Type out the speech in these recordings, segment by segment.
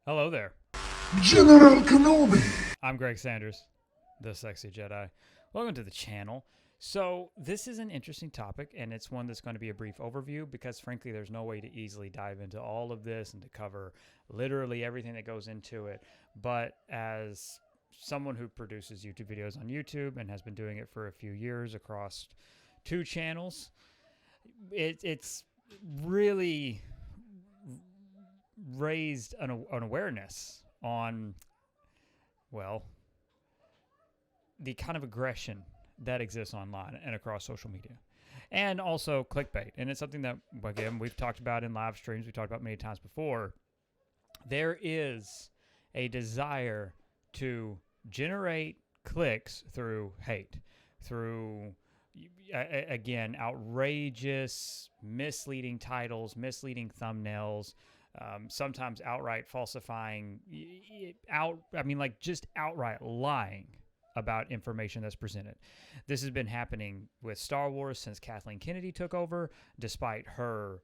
Hello there. General Kenobi. I'm Greg Sanders, the Sexy Jedi. Welcome to the channel. So, this is an interesting topic, and it's one that's going to be a brief overview because, frankly, there's no way to easily dive into all of this and to cover literally everything that goes into it. But as someone who produces YouTube videos on YouTube and has been doing it for a few years across two channels, it's really raised an awareness on, well, the kind of aggression that exists online and across social media, and also clickbait. And it's something that, again, we've talked about in live streams, we talked about many times before. There is a desire to generate clicks through hate, through, again, outrageous, misleading titles, misleading thumbnails, sometimes outright falsifying, just outright lying about information that's presented. This has been happening with Star Wars since Kathleen Kennedy took over, despite her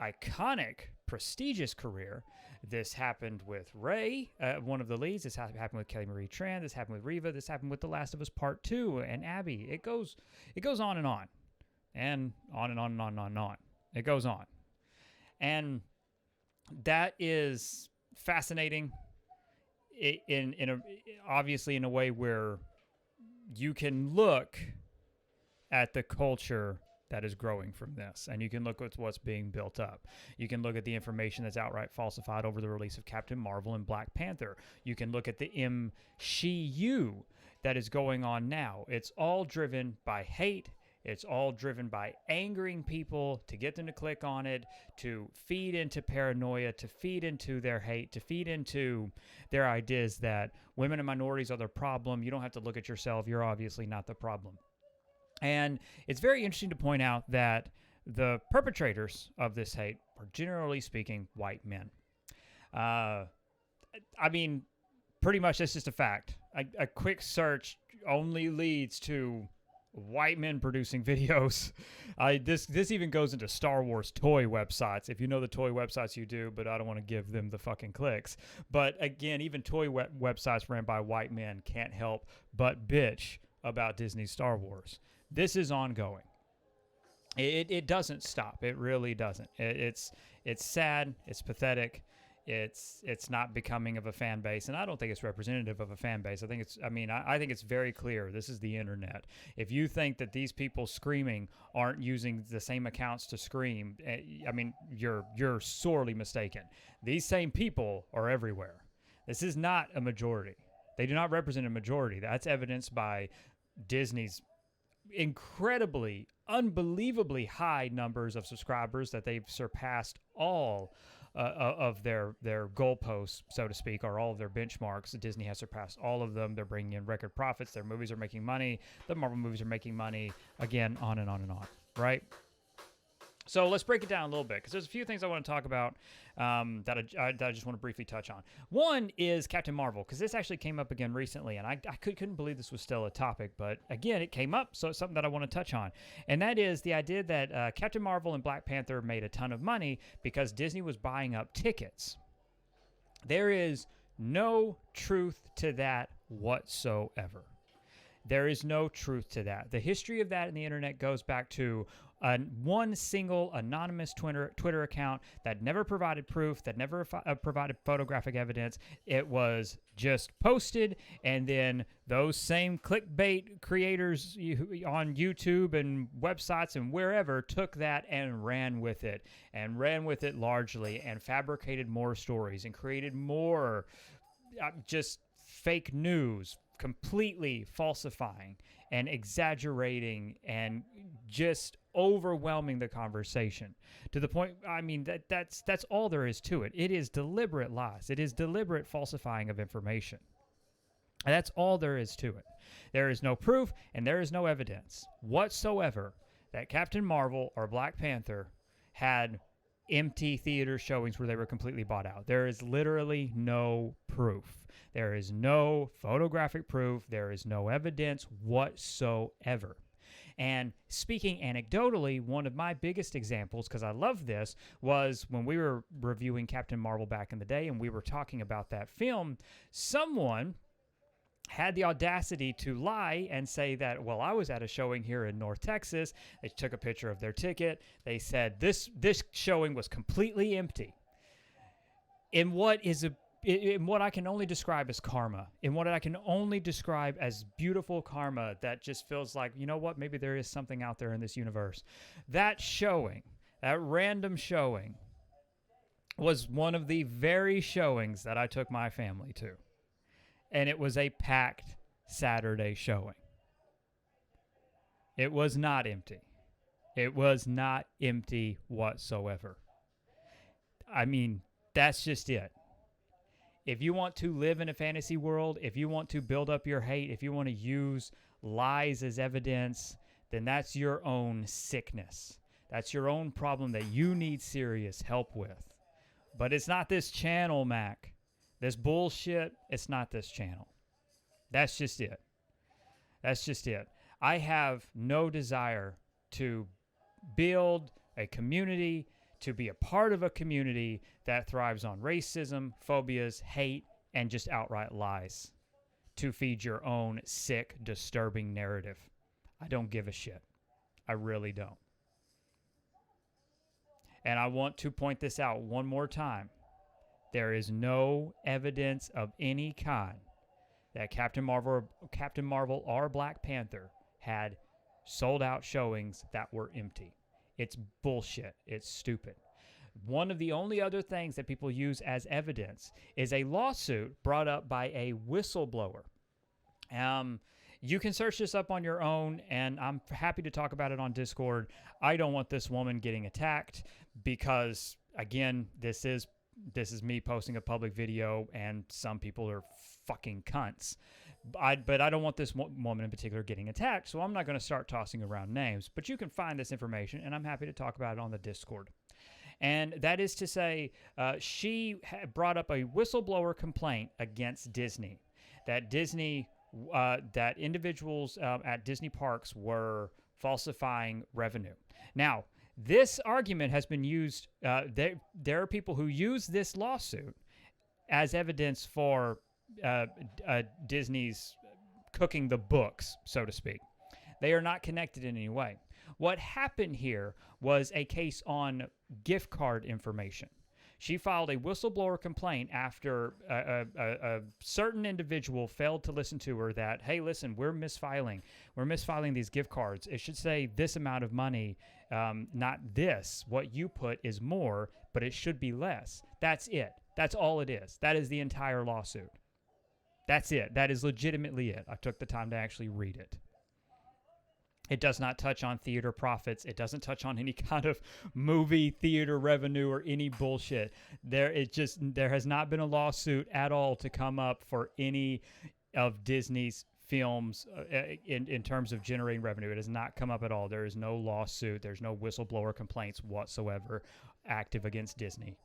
iconic, prestigious career. This happened with Rey, one of the leads. This happened with Kelly Marie Tran. This happened with Reva. This happened with The Last of Us Part 2 and Abby. It goes on and on. And on and on and on and on and on. It goes on. And that is fascinating obviously in a way where you can look at the culture that is growing from this, and you can look at what's being built up. You can look at the information that's outright falsified over the release of Captain Marvel and Black Panther. You can look at the MCU that is going on now. It's all driven by hate. It's all driven by angering people to get them to click on it, to feed into paranoia, to feed into their hate, to feed into their ideas that women and minorities are the problem. You don't have to look at yourself. You're obviously not the problem. And it's very interesting to point out that the perpetrators of this hate are, generally speaking, white men. Pretty much that's just a fact. A quick search only leads to white men producing videos. This even goes into Star Wars toy websites. If you know the toy websites, you do, but I don't want to give them the fucking clicks. But again, even toy websites ran by white men can't help but bitch about Disney's Star Wars. This is ongoing. It doesn't stop. It really doesn't. It's sad. It's pathetic. It's not becoming of a fan base, and I don't think it's representative of a fan base. I think it's very clear. This is the internet. If you think that these people screaming aren't using the same accounts to scream, you're sorely mistaken. These same people are everywhere. This is not a majority. They do not represent a majority. That's evidenced by Disney's incredibly, unbelievably high numbers of subscribers, that they've surpassed all of their goalposts, so to speak, or all of their benchmarks. Disney has surpassed all of them. They're bringing in record profits. Their movies are making money. The Marvel movies are making money. Again, on and on and on, right? So let's break it down a little bit, because there's a few things I want to talk about that I just want to briefly touch on. One is Captain Marvel, because this actually came up again recently, and I couldn't believe this was still a topic, but again, it came up, so it's something that I want to touch on. And that is the idea that Captain Marvel and Black Panther made a ton of money because Disney was buying up tickets. There is no truth to that whatsoever. There is no truth to that. The history of that in the internet goes back to one single anonymous Twitter account that never provided proof, that never provided photographic evidence. It was just posted, and then those same clickbait creators on YouTube and websites and wherever took that and ran with it largely, and fabricated more stories and created more just fake news, completely falsifying and exaggerating and just overwhelming the conversation to the point, that's all there is to it. It is deliberate lies. It is deliberate falsifying of information. And that's all there is to it. There is no proof and there is no evidence whatsoever that Captain Marvel or Black Panther had empty theater showings where they were completely bought out. There is literally no proof. There is no photographic proof. There is no evidence whatsoever. And speaking anecdotally, one of my biggest examples, because I love this, was when we were reviewing Captain Marvel back in the day and we were talking about that film, someone had the audacity to lie and say that, well, I was at a showing here in North Texas. They took a picture of their ticket. They said this showing was completely empty. In what I can only describe as karma, in what I can only describe as beautiful karma that just feels like, you know what, maybe there is something out there in this universe. That showing, that random showing, was one of the very showings that I took my family to. And it was a packed Saturday showing. It was not empty. It was not empty whatsoever. I mean, that's just it. If you want to live in a fantasy world, if you want to build up your hate, if you want to use lies as evidence, then that's your own sickness. That's your own problem that you need serious help with. But it's not this channel, Mac. This bullshit, it's not this channel. That's just it. That's just it. I have no desire to build a community, to be a part of a community that thrives on racism, phobias, hate, and just outright lies to feed your own sick, disturbing narrative. I don't give a shit. I really don't. And I want to point this out one more time. There is no evidence of any kind that Captain Marvel or Black Panther had sold out showings that were empty. It's bullshit. It's stupid. One of the only other things that people use as evidence is a lawsuit brought up by a whistleblower. You can search this up on your own, and I'm happy to talk about it on Discord. I don't want this woman getting attacked because, again, this is me posting a public video, and some people are fucking cunts. But I don't want this woman in particular getting attacked, so I'm not going to start tossing around names. But you can find this information, and I'm happy to talk about it on the Discord. And that is to say, she brought up a whistleblower complaint against Disney, that that individuals at Disney parks were falsifying revenue. Now, this argument has been used. There are people who use this lawsuit as evidence for Disney's cooking the books, so to speak. They are not connected in any way. What happened here was a case on gift card information. She filed a whistleblower complaint after a certain individual failed to listen to her that, hey, listen, we're misfiling these gift cards. It should say this amount of money, not this. What you put is more, but it should be less. That's it. That's all it is. That is the entire lawsuit. That's it. That is legitimately it. I took the time to actually read it. It does not touch on theater profits. It doesn't touch on any kind of movie theater revenue or any bullshit. There has not been a lawsuit at all to come up for any of Disney's films in terms of generating revenue. It has not come up at all. There is no lawsuit. There's no whistleblower complaints whatsoever active against Disney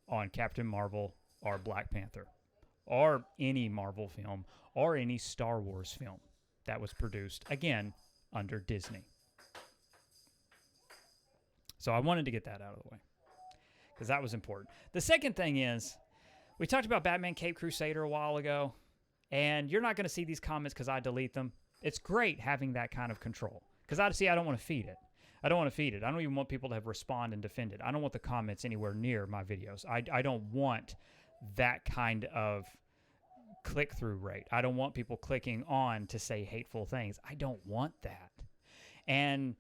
on Captain Marvel or Black Panther or any Marvel film or any Star Wars film that was produced, again, under Disney. So I wanted to get that out of the way because that was important. The second thing is, we talked about Batman Cape Crusader a while ago, and you're not going to see these comments because I delete them. It's great having that kind of control because I don't want to feed it. I don't want to feed it. I don't even want people to have respond and defend it. I don't want the comments anywhere near my videos. I don't want that kind of click-through rate. I don't want people clicking on to say hateful things. I don't want that. And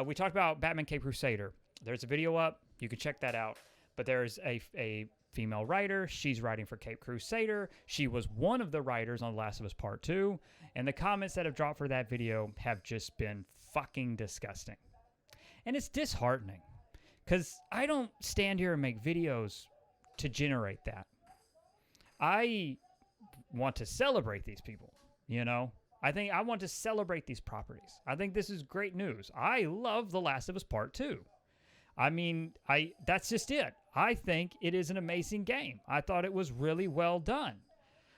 we talked about Batman Cape Crusader. There's a video up. You can check that out. But there's a female writer. She's writing for Cape Crusader. She was one of the writers on The Last of Us Part 2. And the comments that have dropped for that video have just been fucking disgusting. And it's disheartening because I don't stand here and make videos to generate that. I want to celebrate these people, you know? I want to celebrate these properties. I think this is great news. I love The Last of Us Part 2. I mean, that's just it. I think it is an amazing game. I thought it was really well done.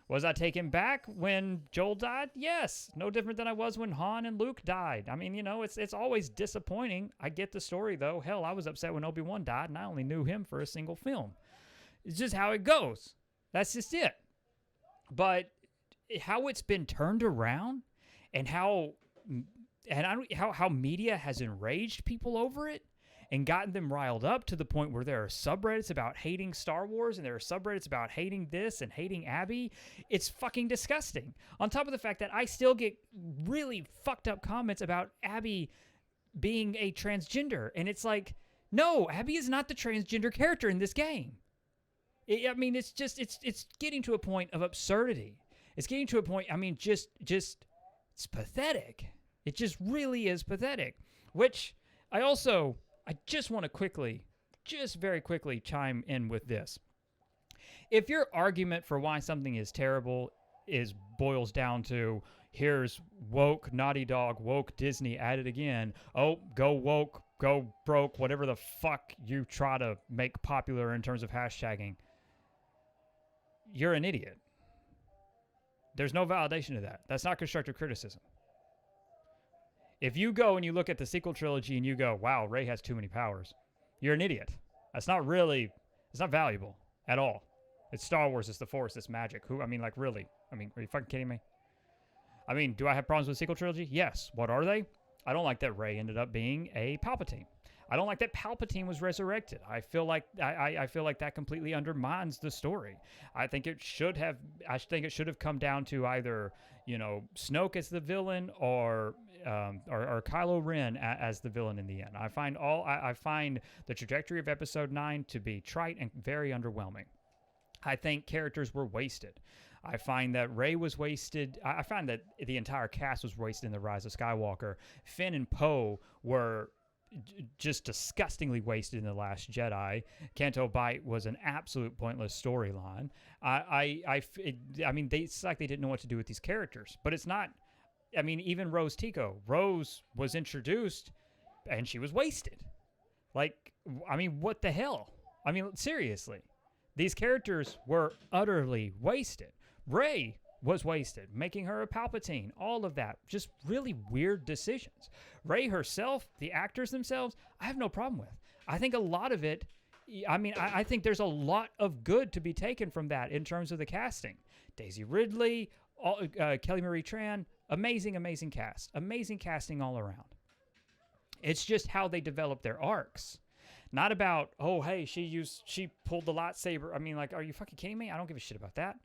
Was I taken back when Joel died? Yes. No different than I was when Han and Luke died. I mean, it's always disappointing. I get the story, though. Hell, I was upset when Obi-Wan died, and I only knew him for a single film. It's just how it goes. That's just it. But how it's been turned around and how media has enraged people over it and gotten them riled up to the point where there are subreddits about hating Star Wars and there are subreddits about hating this and hating Abby. It's fucking disgusting. On top of the fact that I still get really fucked up comments about Abby being a transgender. And it's like, no, Abby is not the transgender character in this game. I mean, it's getting to a point of absurdity. It's getting to a point, I mean, just it's pathetic. It just really is pathetic. Which I just want to very quickly chime in with this. If your argument for why something is terrible boils down to, here's woke Naughty Dog, woke Disney at it again. Oh, go woke, go broke, whatever the fuck you try to make popular in terms of hashtagging. You're an idiot. There's no validation to that. That's not constructive criticism. If you go and you look at the sequel trilogy and you go, wow, Rey has too many powers, you're an idiot. It's not valuable at all. It's Star Wars, it's the Force, it's magic. Really? I mean, are you fucking kidding me? I mean, do I have problems with the sequel trilogy? Yes. What are they? I don't like that Rey ended up being a Palpatine. I don't like that Palpatine was resurrected. I feel like that completely undermines the story. I think it should have come down to either, Snoke as the villain or Kylo Ren as the villain in the end. I find the trajectory of Episode 9 to be trite and very underwhelming. I think characters were wasted. I find that Rey was wasted. I find that the entire cast was wasted in The Rise of Skywalker. Finn and Poe were just disgustingly wasted in The Last Jedi. Canto Bight was an absolute pointless storyline. It's like they didn't know what to do with these characters. But it's not. I mean, even Rose Tico. Rose was introduced, and she was wasted. What the hell? I mean, seriously. These characters were utterly wasted. Rey was wasted, making her a Palpatine, all of that. Just really weird decisions. Rey herself, the actors themselves, I have no problem with. I think a lot of it, I think there's a lot of good to be taken from that in terms of the casting. Daisy Ridley, Kelly Marie Tran, amazing cast. Amazing casting all around. It's just how they develop their arcs. Not about, oh, hey, she pulled the lightsaber. I mean, are you fucking kidding me? I don't give a shit about that.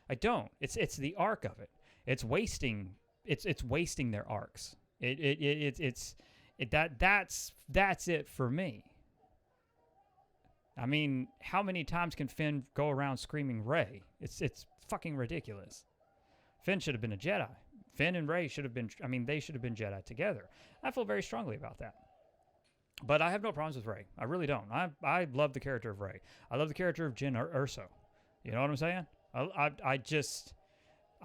I don't. It's the arc of it. It's wasting their arcs. That's it for me. I mean, how many times can Finn go around screaming Rey? It's fucking ridiculous. Finn should have been a Jedi. Finn and Rey should have been Jedi together. I feel very strongly about that. But I have no problems with Rey. I really don't. I love the character of Rey. I love the character of Jyn Erso. You know what I'm saying? I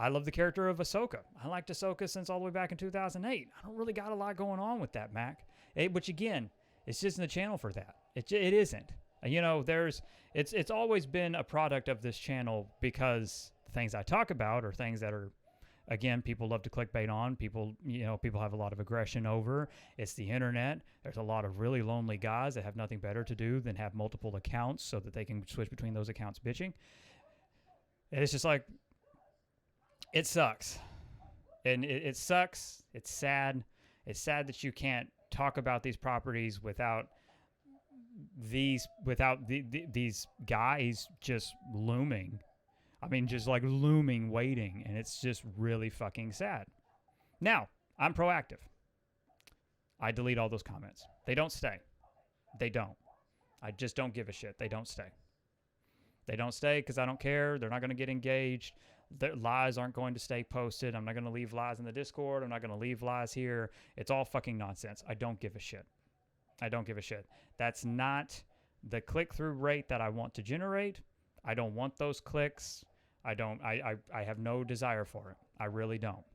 love the character of Ahsoka. I liked Ahsoka since all the way back in 2008. I don't really got a lot going on with that, Mac. Which again, it's just in the channel for that. It isn't. It's always been a product of this channel because the things I talk about are things that are, again, people love to clickbait on. People have a lot of aggression over. It's the internet. There's a lot of really lonely guys that have nothing better to do than have multiple accounts so that they can switch between those accounts bitching. It's just like, it sucks. And it sucks. It's sad. It's sad that you can't talk about these properties without these guys just looming. I mean, just like looming, waiting. And it's just really fucking sad. Now, I'm proactive. I delete all those comments. They don't stay. They don't. I just don't give a shit. They don't stay. They don't stay because I don't care. They're not going to get engaged. Their lies aren't going to stay posted. I'm not going to leave lies in the Discord. I'm not going to leave lies here. It's all fucking nonsense. I don't give a shit. I don't give a shit. That's not the click-through rate that I want to generate. I don't want those clicks. I have no desire for it. I really don't.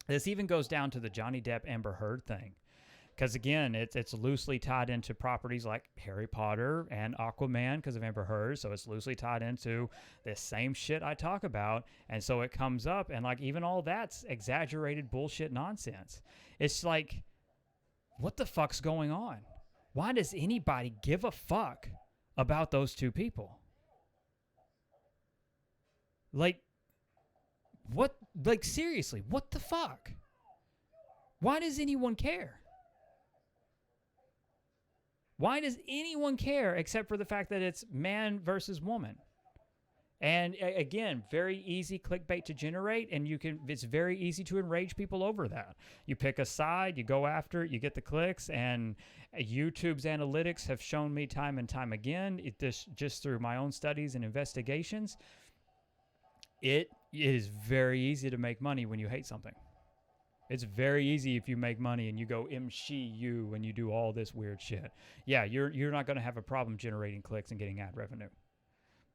This even goes down to the Johnny Depp Amber Heard thing. Because again, it's loosely tied into properties like Harry Potter and Aquaman because of Amber Heard. So it's loosely tied into this same shit I talk about. And so it comes up, and like even all that's exaggerated bullshit nonsense. It's like, what the fuck's going on? Why does anybody give a fuck about those two people? Like, what? Like, seriously, what the fuck? Why does anyone care? Why does anyone care except for the fact that it's man versus woman? And again, very easy clickbait to generate, and it's very easy to enrage people over that. You pick a side, you go after it, you get the clicks, and YouTube's analytics have shown me time and time again, just through my own studies and investigations, it is very easy to make money when you hate something. It's very easy if you make money and you go MCU and you do all this weird shit. Yeah, you're not going to have a problem generating clicks and getting ad revenue.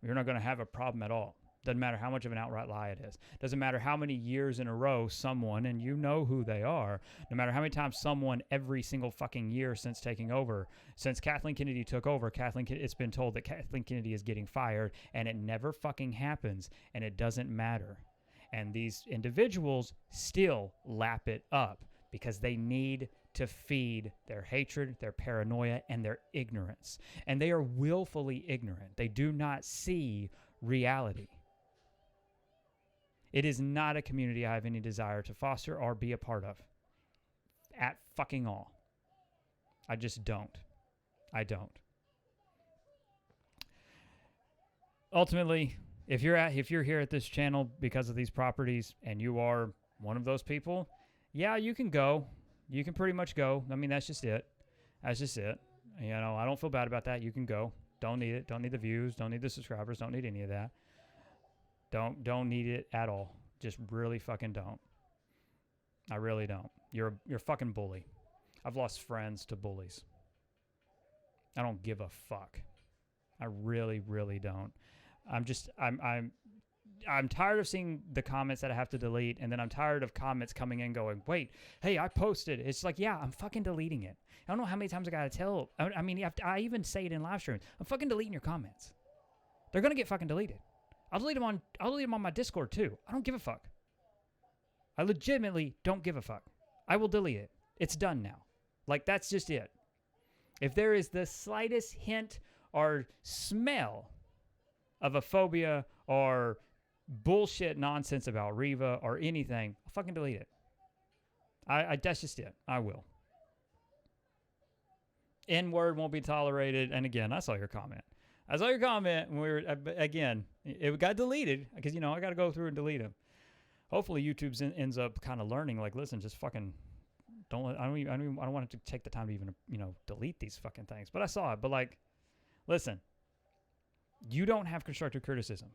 You're not going to have a problem at all. Doesn't matter how much of an outright lie it is. Doesn't matter how many years in a row someone, and you know who they are, no matter how many times someone every single fucking year since taking over, since Kathleen Kennedy took over, it's been told that Kathleen Kennedy is getting fired, and it never fucking happens, and it doesn't matter. And these individuals still lap it up because they need to feed their hatred, their paranoia, and their ignorance. And they are willfully ignorant. They do not see reality. It is not a community I have any desire to foster or be a part of. At fucking all. I just don't. I don't. Ultimately, if you're here at this channel because of these properties and you are one of those people, yeah, you can go. You can pretty much go. I mean, that's just it. That's just it. You know, I don't feel bad about that. You can go. Don't need it. Don't need the views. Don't need the subscribers. Don't need any of that. Don't need it at all. Just really fucking don't. I really don't. You're a fucking bully. I've lost friends to bullies. I don't give a fuck. I really, really don't. I'm tired of seeing the comments that I have to delete, and then I'm tired of comments coming in going, wait, hey, I posted. It's like, yeah, I'm fucking deleting it. I don't know how many times I got to tell. I mean, I even say it in live streams. I'm fucking deleting your comments. They're going to get fucking deleted. I'll delete them on my Discord too. I don't give a fuck. I legitimately don't give a fuck. I will delete it. It's done now. Like, that's just it. If there is the slightest hint or smell of a phobia or bullshit nonsense about Riva or anything, I'll fucking delete it. That's just it. I will. N-word won't be tolerated. And again, I saw your comment. When we were, again, it got deleted because, you know, I got to go through and delete them. Hopefully YouTube ends up kind of learning, like, listen, just fucking I don't want it to take the time to even, you know, delete these fucking things. But I saw it. But, like, listen, you don't have constructive criticism.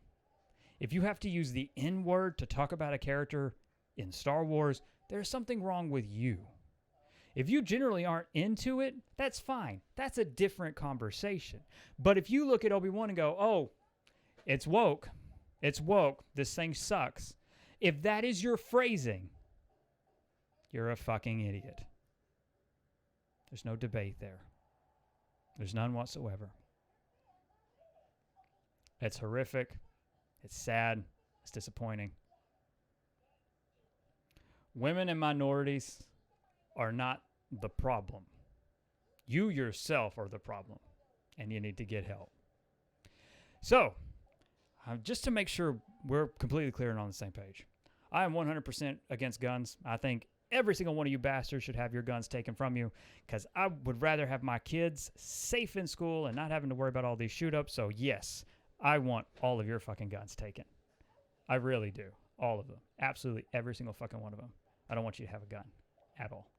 If you have to use the N-word to talk about a character in Star Wars, there's something wrong with you. If you generally aren't into it, that's fine. That's a different conversation. But if you look at Obi-Wan and go, oh, it's woke. It's woke. This thing sucks. If that is your phrasing, you're a fucking idiot. There's no debate there. There's none whatsoever. It's horrific. It's sad. It's disappointing. Women and minorities are not the problem. You yourself are the problem, and you need to get help. So, just to make sure we're completely clear and on the same page, I am 100% against guns. I think every single one of you bastards should have your guns taken from you, because I would rather have my kids safe in school and not having to worry about all these shoot-ups. So, yes, I want all of your fucking guns taken. I really do. All of them. Absolutely every single fucking one of them. I don't want you to have a gun at all.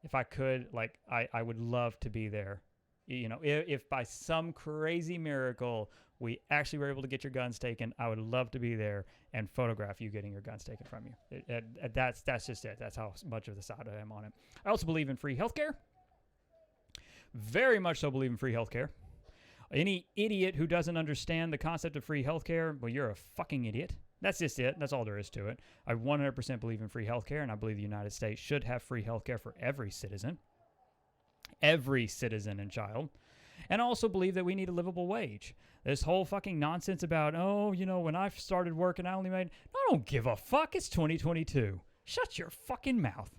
If I could, like, I would love to be there. You know, if by some crazy miracle we actually were able to get your guns taken, I would love to be there and photograph you getting your guns taken from you. That's just it. That's how much of the side I am on it. I also believe in free healthcare. Very much so believe in free healthcare. Any idiot who doesn't understand the concept of free healthcare, well, you're a fucking idiot. That's just it. That's all there is to it. I 100% believe in free healthcare, and I believe the United States should have free healthcare for every citizen and child. And I also believe that we need a livable wage. This whole fucking nonsense about, oh, you know, when I started working, I only made... I don't give a fuck. It's 2022. Shut your fucking mouth.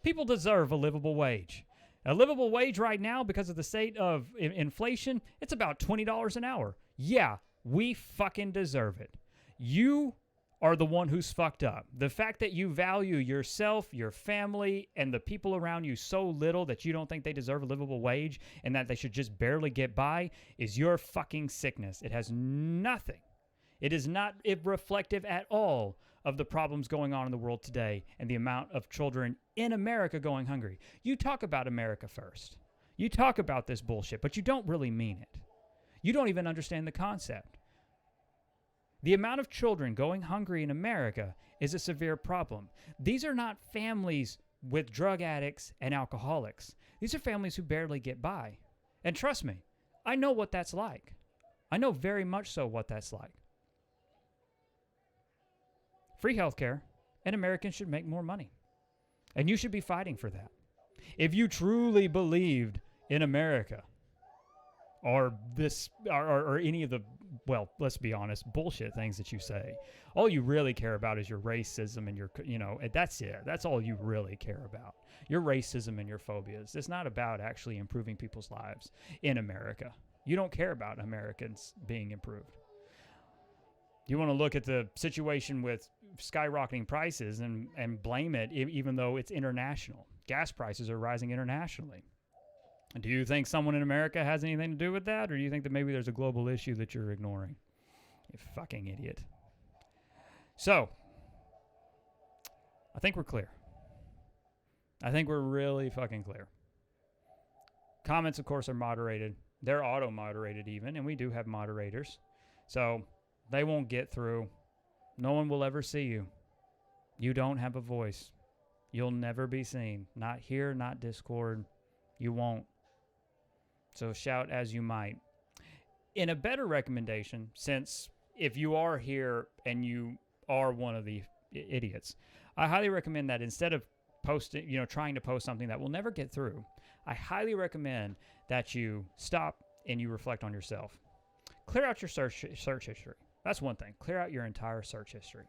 People deserve a livable wage. A livable wage right now, because of the state of inflation, it's about $20 an hour. Yeah, we fucking deserve it. You are the one who's fucked up. The fact that you value yourself, your family, and the people around you so little that you don't think they deserve a livable wage and that they should just barely get by is your fucking sickness. It has nothing. It is not reflective at all of the problems going on in the world today and the amount of children in America going hungry. You talk about America first. You talk about this bullshit, but you don't really mean it. You don't even understand the concept. The amount of children going hungry in America is a severe problem. These are not families with drug addicts and alcoholics. These are families who barely get by. And trust me, I know what that's like. I know very much so what that's like. Free healthcare, and Americans should make more money. And you should be fighting for that. If you truly believed in America, or any of the, well, let's be honest, bullshit things that you say, all you really care about is your racism and your, you know, that's it. That's all you really care about. Your racism and your phobias. It's not about actually improving people's lives in America. You don't care about Americans being improved. You want to look at the situation with skyrocketing prices and blame it, even though it's international. Gas prices are rising internationally. Do you think someone in America has anything to do with that? Or do you think that maybe there's a global issue that you're ignoring? You fucking idiot. So, I think we're clear. I think we're really fucking clear. Comments, of course, are moderated. They're auto-moderated even, and we do have moderators. So, they won't get through. No one will ever see you. You don't have a voice. You'll never be seen. Not here, not Discord. You won't. So shout as you might. In a better recommendation, since if you are here and you are one of the idiots, I highly recommend that instead of posting, trying to post something that will never get through, I highly recommend that you stop and you reflect on yourself. Clear out your search history. That's one thing. Clear out your entire search history.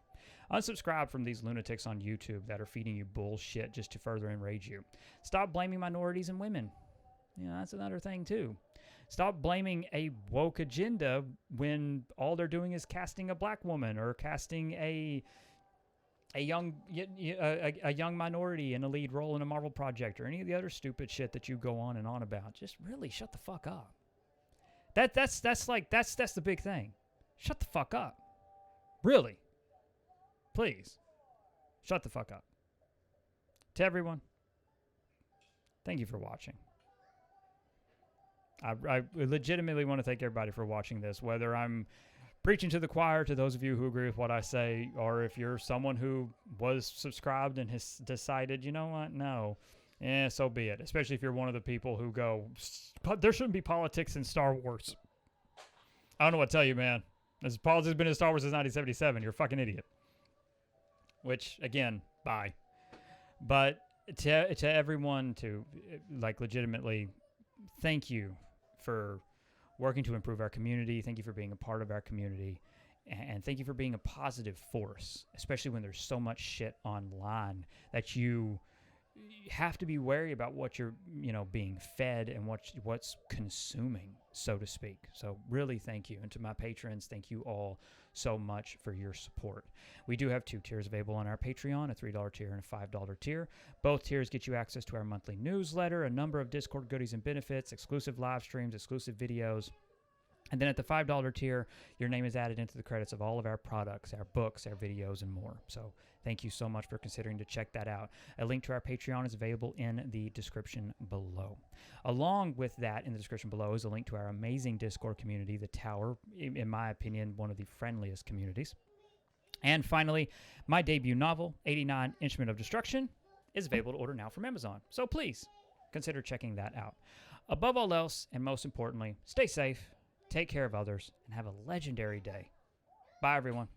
Unsubscribe from these lunatics on YouTube that are feeding you bullshit just to further enrage you. Stop blaming minorities and women. That's another thing too. Stop blaming a woke agenda when all they're doing is casting a black woman or casting a young minority in a lead role in a Marvel project or any of the other stupid shit that you go on and on about. Just really shut the fuck up. That's the big thing. Shut the fuck up. Really. Please. Shut the fuck up. To everyone, thank you for watching. I legitimately want to thank everybody for watching this, whether I'm preaching to the choir to those of you who agree with what I say, or if you're someone who was subscribed and has decided, you know what, no, so be it. Especially if you're one of the people who go, there shouldn't be politics in Star Wars. I don't know what to tell you, man. Politics has been in Star Wars since 1977. You're a fucking idiot. Which, again, bye. But to everyone, to legitimately, thank you for working to improve our community. Thank you for being a part of our community. And thank you for being a positive force, especially when there's so much shit online that you have to be wary about what you're, being fed and what's consuming, so to speak. So really thank you. And to my patrons, thank you all so much for your support. We do have 2 tiers available on our Patreon, a $3 tier and a $5 tier. Both tiers get you access to our monthly newsletter, a number of Discord goodies and benefits, exclusive live streams, exclusive videos. And then at the $5 tier, your name is added into the credits of all of our products, our books, our videos, and more. So thank you so much for considering to check that out. A link to our Patreon is available in the description below. Along with that, in the description below is a link to our amazing Discord community, The Tower, in my opinion, one of the friendliest communities. And finally, my debut novel, 89 Instrument of Destruction, is available to order now from Amazon. So please consider checking that out. Above all else, and most importantly, stay safe. take care of others, and have a legendary day. Bye, everyone.